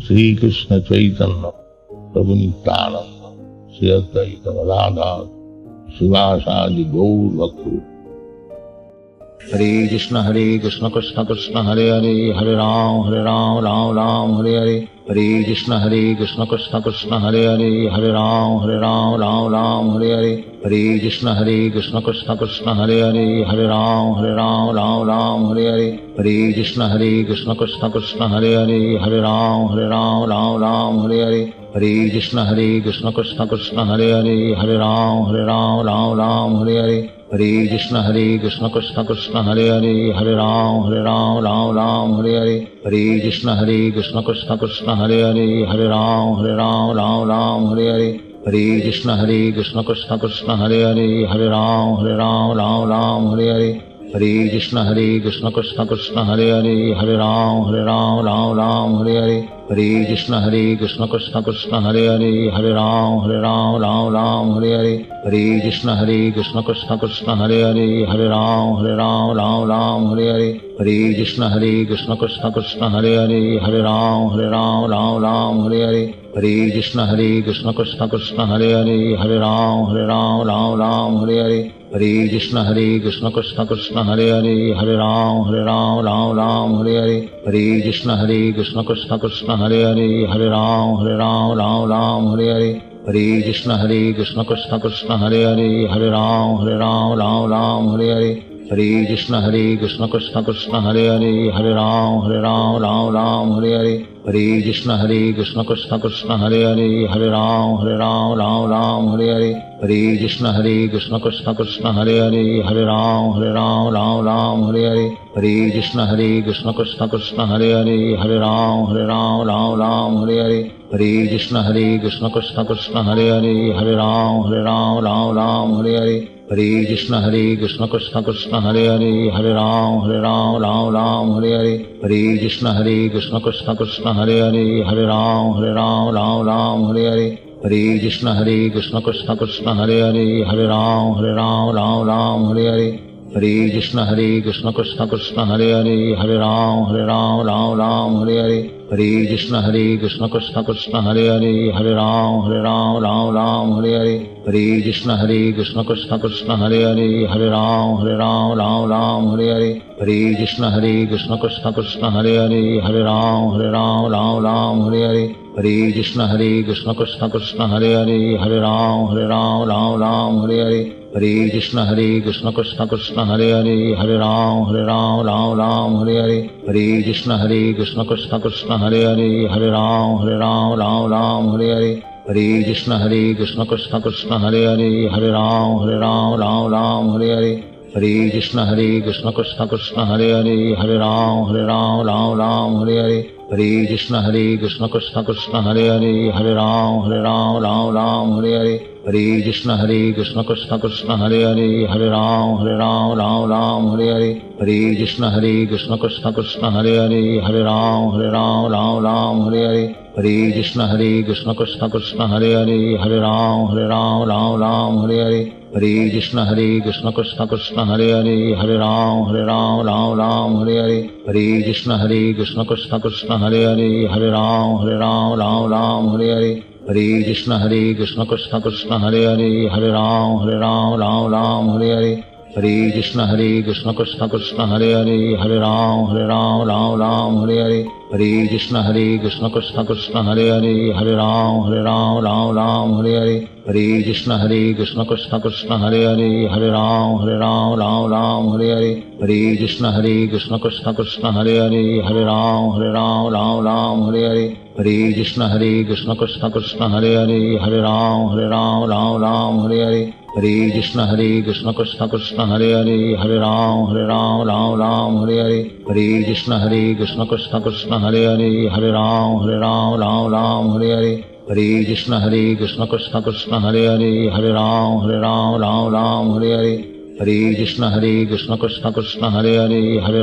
श्री कृष्ण चैतन्य प्रभु नित्यानंद श्री अद्वैत गदाधर शिवासादि गौर भक्तों। हरे कृष्ण कृष्ण कृष्ण हरे हरे हरे राम राम राम हरे हरे। हरे कृष्ण कृष्ण कृष्ण हरे हरे हरे राम राम हरे हरे। हरे कृष्ण कृष्ण कृष्ण हरे हरे हरे राम राम हरे हरे। हरे कृष्ण कृष्ण कृष्ण हरे हरे हरे राम हरे हरे। हरे कृष्ण कृष्ण कृष्ण हरे हरे हरे राम हरे हरे। हरे कृष्ण कृष्ण कृष्ण हरे हरे हरे राम हरे हरे। हरे कृष्ण कृष्ण कृष्ण हरे हरे हरे राम हरे हरे। हरे कृष्ण कृष्ण कृष्ण हरे हरे हरे राम हरे हरे। हरे कृष्ण कृष्ण कृष्ण हरे हरे हरे राम हरे हरे। हरे कृष्ण कृष्ण कृष्ण हरे हरे हरे राम हरे हरे। हरे कृष्ण कृष्ण कृष्ण हरे हरे हरे राम हरे हरे। हरे कृष्ण कृष्ण कृष्ण हरे हरे हरे राम हरे हरे। हरे कृष्ण कृष्ण कृष्ण हरे हरे हरे राम हरे हरे। हरे कृष्ण कृष्ण कृष्ण हरे हरे हरे राम हरे हरे। हरे कृष्ण कृष्ण कृष्ण हरे हरे हरे राम हरे हरे। हरे कृष्ण कृष्ण कृष्ण हरे हरे हरे राम हरे हरे। हरे कृष्ण कृष्ण कृष्ण हरे हरे हरे राम हरे हरे। हरे कृष्ण कृष्ण कृष्ण हरे हरे हरे राम हरे हरे। हरे कृष्ण कृष्ण कृष्ण हरे हरे हरे राम हरे हरे। हरे कृष्ण कृष्ण कृष्ण हरे हरे हरे राम हरे हरे। हरे कृष्ण कृष्ण कृष्ण हरे हरे हरे राम हरे हरे। हरे कृष्ण कृष्ण कृष्ण हरे हरे हरे राम हरे हरे। हरे कृष्ण कृष्ण कृष्ण हरे हरे हरे राम हरे हरे। हरे कृष्ण कृष्ण कृष्ण हरे हरे हरे राम हरे हरे। हरे कृष्ण कृष्ण कृष्ण हरे हरे हरे राम हरे हरे। हरे कृष्ण कृष्ण कृष्ण हरे हरे हरे राम हरे हरे। हरे कृष्ण कृष्ण कृष्ण हरे हरे हरे राम हरे हरे। हरे कृष्ण कृष्ण कृष्ण हरे हरे हरे राम हरे हरे। हरे कृष्ण कृष्ण कृष्ण हरे हरे हरे राम हरे हरे। हरे कृष्ण कृष्ण कृष्ण हरे हरे हरे राम हरे हरे। हरे कृष्ण कृष्ण कृष्ण हरे हरे हरे राम हरे हरे। हरे कृष्ण कृष्ण कृष्ण हरे हरे हरे राम हरे हरे। हरे कृष्ण कृष्ण कृष्ण हरे हरे हरे राम हरे हरे। हरे कृष्ण कृष्ण कृष्ण हरे हरे हरे राम हरे हरे। हरे कृष्ण कृष्ण कृष्ण हरे हरे हरे राम हरे हरे। हरे कृष्ण कृष्ण कृष्ण हरे हरे हरे राम हरे हरे। हरे कृष्ण कृष्ण कृष्ण हरे हरे हरे राम हरे हरे। हरे कृष्ण कृष्ण कृष्ण हरे हरे हरे राम हरे हरे। हरे कृष्ण कृष्ण कृष्ण हरे हरे हरे राम हरे हरे। हरे कृष्ण कृष्ण कृष्ण हरे हरे हरे राम हरे हरे। हरे कृष्ण कृष्ण कृष्ण हरे हरे हरे राम हरे हरे। हरे कृष्ण कृष्ण कृष्ण हरे हरे हरे राम हरे हरे। हरे कृष्ण कृष्ण कृष्ण हरे हरे हरे राम हरे हरे। हरे कृष्ण कृष्ण कृष्ण हरे हरे हरे राम हरे हरे। हरे कृष्ण कृष्ण कृष्ण हरे हरे हरे राम हरे हरे। हरे कृष्ण कृष्ण कृष्ण हरे हरे हरे राम हरे हरे। हरे कृष्ण कृष्ण कृष्ण हरे हरे हरे राम हरे हरे। हरे कृष्ण कृष्ण कृष्ण हरे हरे हरे राम हरे हरे। हरे Krishna Krishna Krishna Hare Hare Hare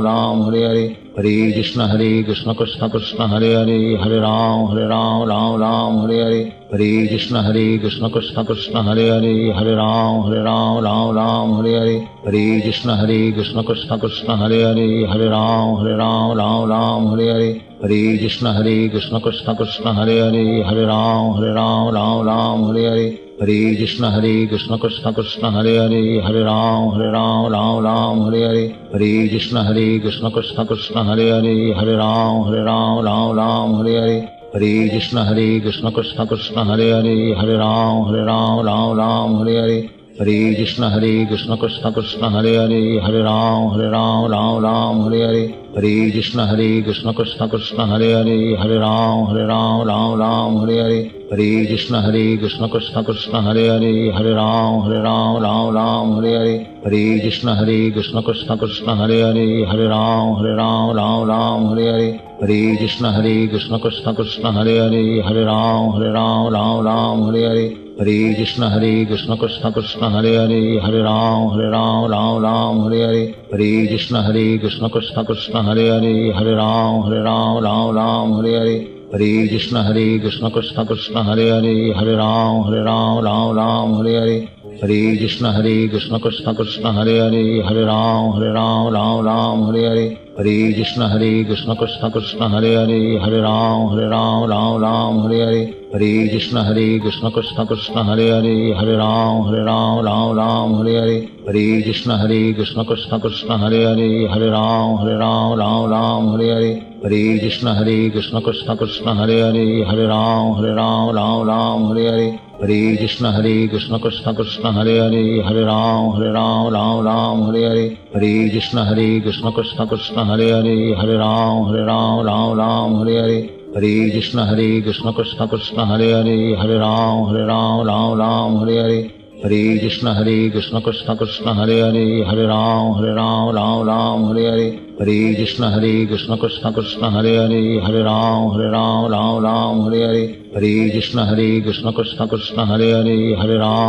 Ram Hare Hare. Hare Krishna Krishna Krishna Hare Hare, Hare Ram Ram Ram Hare Hare, Hare Krishna Krishna Krishna Hare Hare, Hare Ram Ram Ram Hare Hare, Hare Krishna Krishna Krishna Hare Hare, Hare Ram Ram Hare Hare, Hare Krishna Krishna Krishna Hare Hare, Hare Ram Ram Hare Hare, Hare Krishna Krishna Krishna Hare Hare, Hare Ram Ram Hare Hare, Hare Krishna Krishna Krishna Hare Hare, Hare Ram Ram Hare Hare, Hare Krishna Krishna Krishna Hare Hare, Hare Ram Ram Hare Hare, Hare Krishna Krishna Krishna Hare Hare, Hare Ram Ram Hare Hare, Hare Krishna Krishna Krishna Hare Hare, Hare Ram Ram Hare Hare, Hare Krishna Krishna Krishna Hare Hare, Hare Ram Ram Hare Hare, Hare Krishna Krishna Krishna Hare Hare, Hare Ram Ram Hare Hare, Hare Krishna Krishna Krishna Hare Hare, Hare Ram Ram Hare Hare, Hare Krishna Krishna Krishna Hare Hare, Hare Ram Ram Hare Hare, Hare Krishna Krishna Krishna Hare Hare, Hare Ram Hare Hare, Hare Krishna Krishna Krishna Hare Hare, Hare Ram Hare Hare, Hare Krishna Krishna Krishna Hare Hare, Hare Ram Hare Hare, Hare Krishna Krishna Krishna Hare Hare, Hare Ram Hare Hare, Hare Krishna Krishna Krishna Hare Hare, Hare Ram Hare Hare, Hare Krishna Krishna Krishna Hare Hare, Hare Ram Hare Hare, Hare Krishna Krishna Krishna Hare Hare, Hare Ram Hare Hare, Hare Krishna Krishna Krishna Hare Hare, Hare Ram Hare Hare, Hare Krishna Krishna Krishna Hare Hare, Hare Ram Hare Hare, Hare Krishna Krishna Krishna Hare Hare, Hare Ram Hare Hare, Hare Krishna Krishna Krishna Hare Hare, Hare Ram Hare Hare, Hare Krishna Krishna Krishna Hare Hare, Hare Ram Hare Hare, Hare Krishna Krishna Krishna Hare Hare, Hare Ram Hare Hare, Hare Krishna Krishna Krishna Hare Hare, Hare Ram Hare Hare, Hare Krishna Krishna Krishna Hare Hare, Hare Ram Hare Hare, Hare Krishna Krishna Krishna Hare Hare, Hare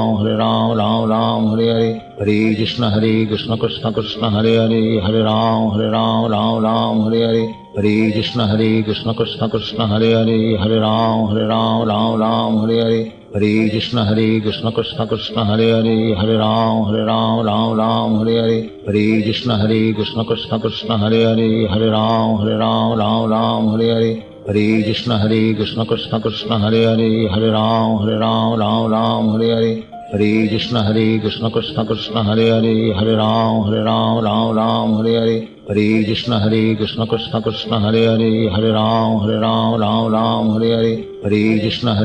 Ram Hare Hare, Hare Krishna Krishna Krishna Hare Hare, Hare Ram Hare Hare, Hare Krishna Krishna Krishna Hare Hare, Hare Ram Hare Hare, Hare Krishna Krishna Krishna Hare Hare, Hare Ram Hare Hare, Hare Krishna Krishna Krishna Hare Hare, Hare Ram Hare Hare, Hare Krishna Krishna Krishna Hare Hare, Hare Ram Hare Hare, Hare Krishna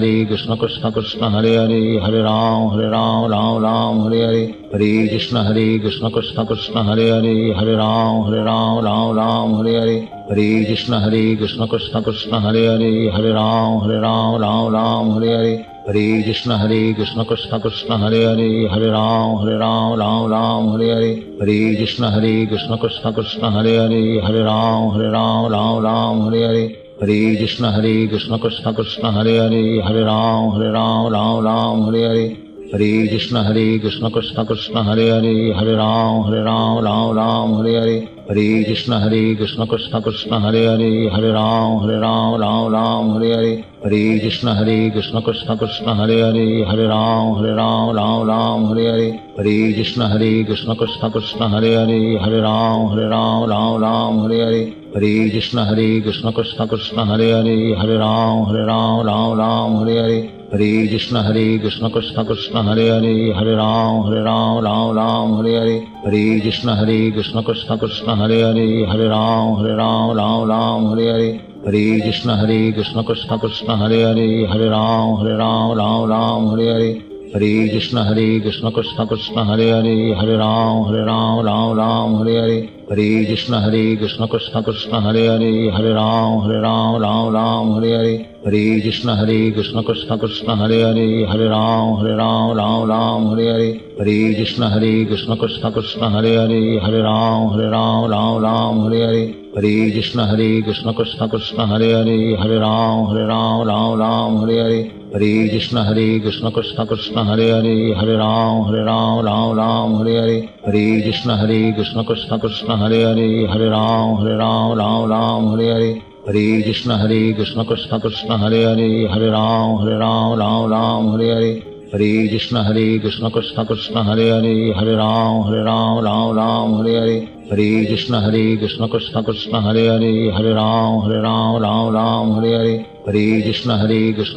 Krishna Krishna Hare Hare, Hare Ram Hare Hare, Hare Krishna Krishna Krishna Hare Hare, Hare Ram Hare Hare, Hare Krishna Krishna Krishna Hare Hare, Hare Ram Hare Hare, Hare Krishna Krishna Krishna Hare Hare, Hare Ram Hare Hare, Hare Krishna Krishna Krishna Hare Hare, Hare Ram Hare Hare, Hare Krishna Krishna Krishna Hare Hare, Hare Ram Hare Hare, Hare Krishna Krishna Krishna Hare Hare, Hare Ram Hare Hare, Hare Krishna Krishna Krishna Hare Hare, Hare Ram Hare Hare, Hare Krishna Krishna Krishna Hare Hare, Hare Ram Hare Hare, Hare Krishna Krishna Krishna Hare Hare, Hare Ram Hare Hare, Hare Krishna Krishna Krishna Hare Hare, Hare Ram Hare Hare, Hare Krishna Krishna Krishna Hare Hare, Hare Ram Hare Hare, Hare Krishna Krishna Krishna Hare Hare, Hare Ram Hare Hare, Hare Krishna Krishna Krishna Hare Hare, Hare Ram Hare Hare, Hare Krishna Krishna Krishna Hare Hare, Hare Ram Hare Hare, हरे कृष्ण कृष्ण कृष्ण हरे हरे, हरे राम राम राम हरे हरे, हरे कृष्ण कृष्ण कृष्ण हरे हरे, हरे राम राम राम हरे हरे, हरे कृष्ण कृष्ण कृष्ण हरे हरे, हरे राम राम हरे हरे, हरे कृष्ण कृष्ण कृष्ण हरे हरे, हरे राम राम हरे हरे, हरे कृष्ण कृष्ण कृष्ण हरे हरे, हरे राम राम हरे हरे, हरे कृष्ण कृष्ण कृष्ण हरे हरे, हरे राम राम हरे हरे, हरे कृष्ण कृष्ण कृष्ण हरे हरे, हरे राम राम हरे हरे, हरे कृष्ण कृष्ण कृष्ण हरे हरे, हरे राम राम हरे हरे, हरे कृष्ण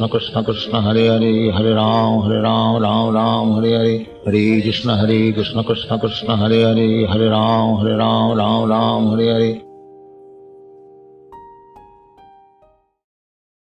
कृष्ण कृष्ण हरे हरे, हरे राम हरे हरे, हरे कृष्ण कृष्ण कृष्ण हरे हरे, हरे राम राम हरे हरे,